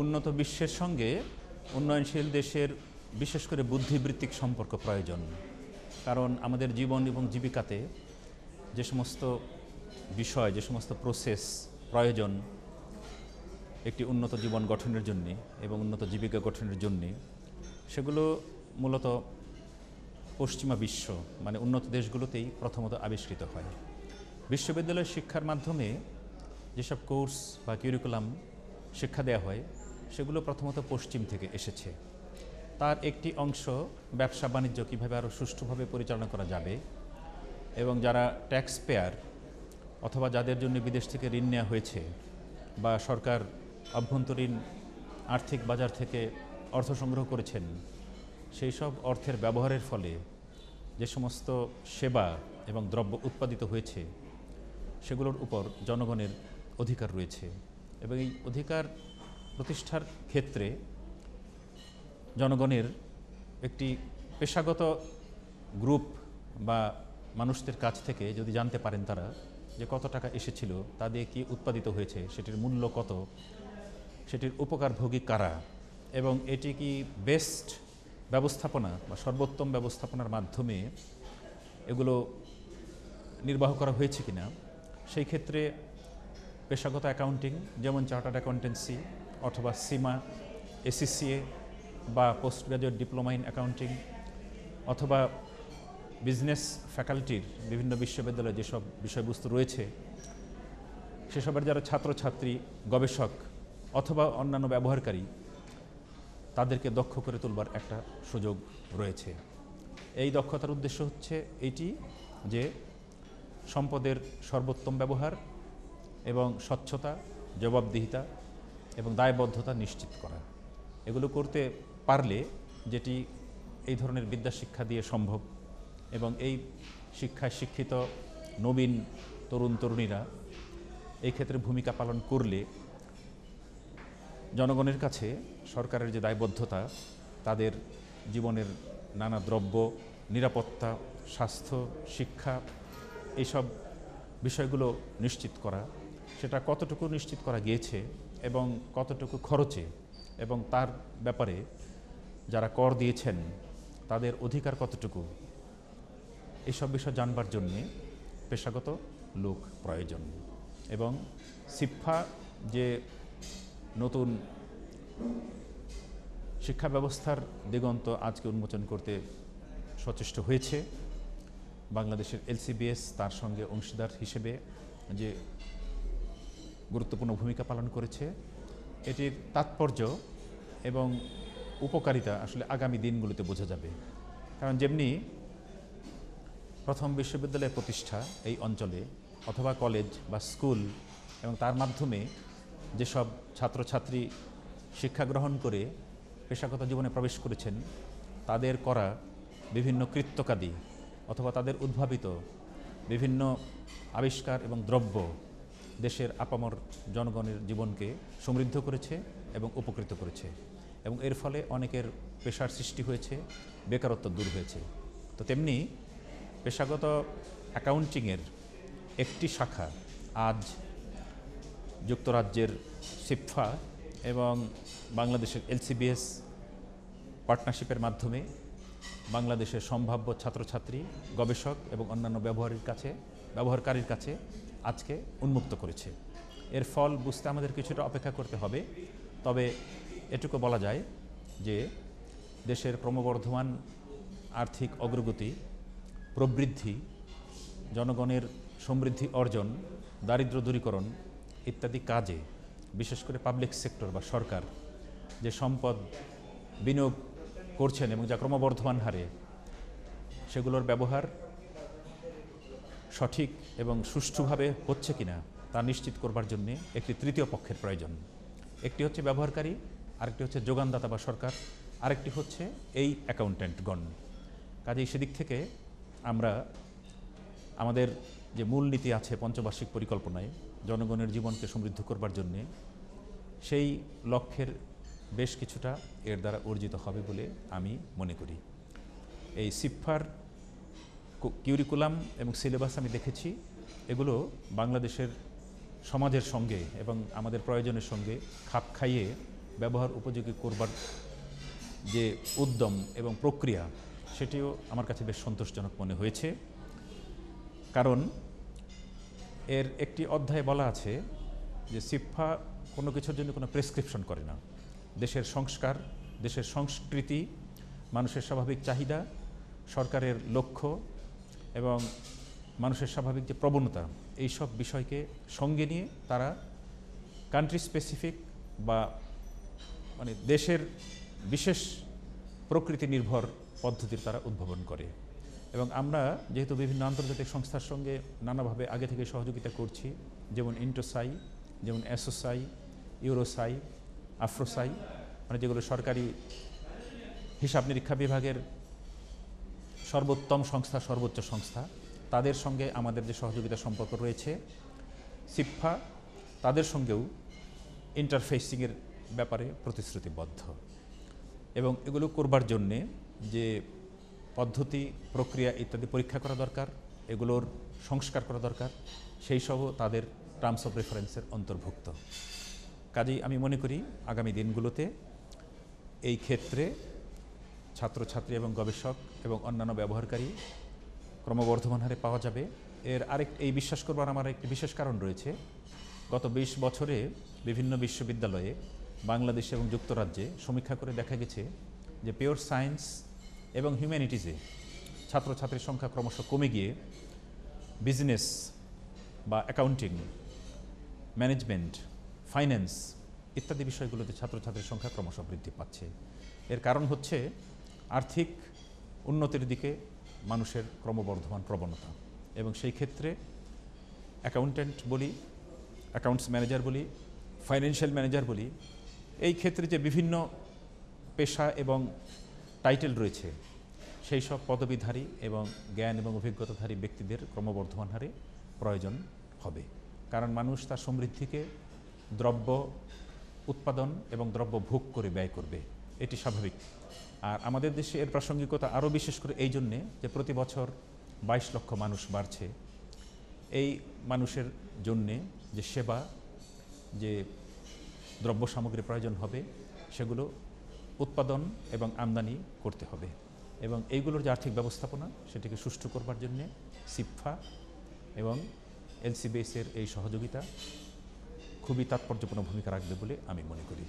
উন্নত বিশ্বের সঙ্গে উন্নয়নশীল দেশের বিশেষ করে বুদ্ধিবৃত্তিক সম্পর্ক প্রয়োজন। কারণ আমাদের জীবন এবং জীবিকাতে যে সমস্ত বিষয়, যে সমস্ত প্রসেস প্রয়োজন একটি উন্নত জীবন গঠনের জন্যে এবং উন্নত জীবিকা গঠনের জন্যে, সেগুলো মূলত পশ্চিমা বিশ্ব মানে উন্নত দেশগুলোতেই প্রথমত আবিষ্কৃত হয়। বিশ্ববিদ্যালয় শিক্ষার মাধ্যমে যেসব কোর্স বা কিউরিকুলাম শিক্ষা দেওয়া হয় সেগুলো প্রথমত পশ্চিম থেকে এসেছে। তার একটি অংশ ব্যবসা বাণিজ্য কীভাবে আরও সুষ্ঠুভাবে পরিচালনা করা যাবে এবং যারা ট্যাক্স পেয়ার অথবা যাদের জন্য বিদেশ থেকে ঋণ নেওয়া হয়েছে বা সরকার অভ্যন্তরীণ আর্থিক বাজার থেকে অর্থ সংগ্রহ করেছেন, সেই সব অর্থের ব্যবহারের ফলে যে সমস্ত সেবা এবং দ্রব্য উৎপাদিত হয়েছে সেগুলোর উপর জনগণের অধিকার রয়েছে এবং এই অধিকার প্রতিষ্ঠার ক্ষেত্রে জনগণের একটি পেশাগত গ্রুপ বা মানুষদের কাছ থেকে যদি জানতে পারেন তারা যে কত টাকা এসেছিল, তা দিয়ে কী উৎপাদিত হয়েছে, সেটির মূল্য কত, সেটির উপকারভোগী কারা এবং এটি কি বেস্ট ব্যবস্থাপনা বা সর্বোত্তম ব্যবস্থাপনার মাধ্যমে এগুলো নির্বাহ করা হয়েছে কিনা, সেই ক্ষেত্রে পেশাগত অ্যাকাউন্টিং যেমন চার্টার্ড অ্যাকাউন্টেন্সি অথবা সিমা, এসিসিএ বা post graduate diploma in accounting অথবা বিজনেস ফ্যাকাল্টির বিভিন্ন বিশ্ববিদ্যালয়ে যেসব বিষয়বস্তু রয়েছে সেসবের যারা ছাত্রছাত্রী, গবেষক অথবা অন্যান্য ব্যবহারকারী, তাদেরকে দক্ষ করে তুলবার একটা সুযোগ রয়েছে। এই দক্ষতার উদ্দেশ্য হচ্ছে এইটি যে সম্পদের সর্বোত্তম ব্যবহার এবং স্বচ্ছতা, জবাবদিহিতা এবং দায়বদ্ধতা নিশ্চিত করা। এগুলো করতে পারলে, যেটি এই ধরনের বিদ্যা শিক্ষা দিয়ে সম্ভব, এবং এই শিক্ষায় শিক্ষিত নবীন তরুণ তরুণীরা এই ক্ষেত্রে ভূমিকা পালন করলে জনগণের কাছে সরকারের যে দায়বদ্ধতা, তাদের জীবনের নানা দ্রব্য, নিরাপত্তা, স্বাস্থ্য, শিক্ষা, এইসব বিষয়গুলো নিশ্চিত করা, সেটা কতটুকু নিশ্চিত করা গিয়েছে এবং কতটুকু খরচে এবং তার ব্যাপারে যারা কর দিয়েছেন তাদের অধিকার কতটুকু, এইসব বিষয় জানবার জন্যে পেশাগত লোক প্রয়োজন। এবং সিফা যে নতুন শিক্ষা ব্যবস্থার দিগন্ত আজকে উন্মোচন করতে সচেষ্ট হয়েছে, বাংলাদেশের এলসিবিএস তার সঙ্গে অংশীদার হিসেবে যে গুরুত্বপূর্ণ ভূমিকা পালন করেছে, এটির তাৎপর্য এবং উপকারিতা আসলে আগামী দিনগুলোতে বোঝা যাবে। কারণ যেমনি প্রথম বিশ্ববিদ্যালয়ের প্রতিষ্ঠা এই অঞ্চলে অথবা কলেজ বা স্কুল এবং তার মাধ্যমে যেসব ছাত্রছাত্রী শিক্ষা গ্রহণ করে পেশাগত জীবনে প্রবেশ করেছেন, তাদের করা বিভিন্ন কৃত্যকাদি অথবা তাদের উদ্ভাবিত বিভিন্ন আবিষ্কার এবং দ্রব্য দেশের আপামর জনগণের জীবনকে সমৃদ্ধ করেছে এবং উপকৃত করেছে এবং এর ফলে অনেকের পেশার সৃষ্টি হয়েছে, বেকারত্ব দূর হয়েছে। তো তেমনি পেশাগত অ্যাকাউন্টিংয়ের একটি শাখা আজ যুক্তরাজ্যের সিফা এবং বাংলাদেশের এলসিবিএস পার্টনারশিপের মাধ্যমে বাংলাদেশের সম্ভাব্য ছাত্রছাত্রী, গবেষক এবং অন্যান্য ব্যবহারকারীর কাছে আজকে উন্মুক্ত করেছে। এর ফল বুঝতে আমাদের কিছুটা অপেক্ষা করতে হবে, তবে এটুকু বলা যায় যে দেশের ক্রমবর্ধমান আর্থিক অগ্রগতি, প্রবৃদ্ধি, জনগণের সমৃদ্ধি অর্জন, দারিদ্র্য দূরীকরণ ইত্যাদি কাজে বিশেষ করে পাবলিক সেক্টর বা সরকার যে সম্পদ বিনিয়োগ করছেন এবং যা ক্রমবর্ধমান হারে, সেগুলোর ব্যবহার সঠিক এবং সুষ্ঠুভাবে হচ্ছে কিনা তা নিশ্চিত করবার জন্য একটি তৃতীয় পক্ষের প্রয়োজন। একটি হচ্ছে ব্যবহারকারী, আরেকটি হচ্ছে যোগানদাতা বা সরকার, আরেকটি হচ্ছে এই অ্যাকাউন্ট্যান্টগণ। কাজেই সেদিক থেকে আমরা আমাদের যে মূলনীতি আছে পঞ্চবার্ষিক পরিকল্পনায় জনগণের জীবনকে সমৃদ্ধ করবার জন্যে, সেই লক্ষ্যের বেশ কিছুটা এর দ্বারা অর্জিত হবে বলে আমি মনে করি। এই সিফার কিউরিকুলাম এবং সিলেবাস আমি দেখেছি, এগুলো বাংলাদেশের সমাজের সঙ্গে এবং আমাদের প্রয়োজনের সঙ্গে খাপ খাইয়ে ব্যবহার উপযোগী করবার যে উদ্যম এবং প্রক্রিয়া, সেটিও আমার কাছে বেশ সন্তোষজনক মনে হয়েছে। কারণ এর একটি অধ্যায়ে বলা আছে যে সিপফা কোনো কিছুর জন্য কোনো প্রেসক্রিপশন করে না। দেশের সংস্কার, দেশের সংস্কৃতি, মানুষের স্বাভাবিক চাহিদা, সরকারের লক্ষ্য এবং মানুষের স্বাভাবিক যে প্রবণতা, এই সব বিষয়কে সঙ্গে নিয়ে তারা কান্ট্রি স্পেসিফিক বা মানে দেশের বিশেষ প্রকৃতি নির্ভর পদ্ধতির তারা উদ্ভাবন করে। এবং আমরা যেহেতু বিভিন্ন আন্তর্জাতিক সংস্থার সঙ্গে নানাভাবে আগে থেকে সহযোগিতা করছি, যেমন ইন্টোসাই, যেমন অ্যাসোসাই, ইউরোসাই, আফ্রোসাই, মানে যেগুলো সরকারি হিসাব নিরীক্ষা বিভাগের সর্বোত্তম সংস্থা, সর্বোচ্চ সংস্থা, তাদের সঙ্গে আমাদের যে সহযোগিতা সম্পর্ক রয়েছে, সিপফা তাদের সঙ্গেও ইন্টারফেসিংয়ের ব্যাপারে প্রতিশ্রুতিবদ্ধ। এবং এগুলো করবার জন্যে যে পদ্ধতি, প্রক্রিয়া ইত্যাদি পরীক্ষা করা দরকার, এগুলোর সংস্কার করা দরকার, সেই সবও তাদের টার্মস অফ রেফারেন্সের অন্তর্ভুক্ত। কাজেই আমি মনে করি আগামী দিনগুলোতে এই ক্ষেত্রে ছাত্রছাত্রী এবং গবেষক এবং অন্যান্য ব্যবহারকারী ক্রমবর্ধমান হারে পাওয়া যাবে। এই বিশ্বাস করবার আমার একটি বিশেষ কারণ রয়েছে। গত 20 বছরে বিভিন্ন বিশ্ববিদ্যালয়ে বাংলাদেশ এবং যুক্তরাজ্যে সমীক্ষা করে দেখা গেছে যে পিওর সায়েন্স এবং হিউম্যানিটিজে ছাত্রছাত্রীর সংখ্যা ক্রমশ কমে গিয়ে বিজনেস বা অ্যাকাউন্টিং, ম্যানেজমেন্ট, ফাইন্যান্স ইত্যাদি বিষয়গুলোতে ছাত্রছাত্রীর সংখ্যা ক্রমশ বৃদ্ধি পাচ্ছে। এর কারণ হচ্ছে আর্থিক উন্নতির দিকে মানুষের ক্রমবর্ধমান প্রবণতা। এবং সেই ক্ষেত্রে অ্যাকাউন্ট্যান্ট বলি, অ্যাকাউন্টস ম্যানেজার বলি, ফাইন্যান্সিয়াল ম্যানেজার বলি, এই ক্ষেত্রে যে বিভিন্ন পেশা এবং টাইটেল রয়েছে, সেই সব পদবীধারী এবং জ্ঞান এবং অভিজ্ঞতাধারী ব্যক্তিদের ক্রমবর্ধমান হারে প্রয়োজন হবে। কারণ মানুষ তার সমৃদ্ধিকে দ্রব্য উৎপাদন এবং দ্রব্য ভোগ করে ব্যয় করবে, এটি স্বাভাবিক। আর আমাদের দেশে এর প্রাসঙ্গিকতা আরও বিশেষ করে এই জন্যে যে প্রতি বছর 22 লক্ষ মানুষ বাড়ছে। এই মানুষের জন্যে যে সেবা, যে দ্রব্য সামগ্রী প্রয়োজন হবে, সেগুলো উৎপাদন এবং আমদানি করতে হবে। এবং এইগুলোর যে আর্থিক ব্যবস্থাপনা, সেটিকে সুষ্ঠু করবার জন্যে সিপফা এবং এলসিবিএসের এই সহযোগিতা খুবই তাৎপর্যপূর্ণ ভূমিকা রাখবে বলে আমি মনে করি।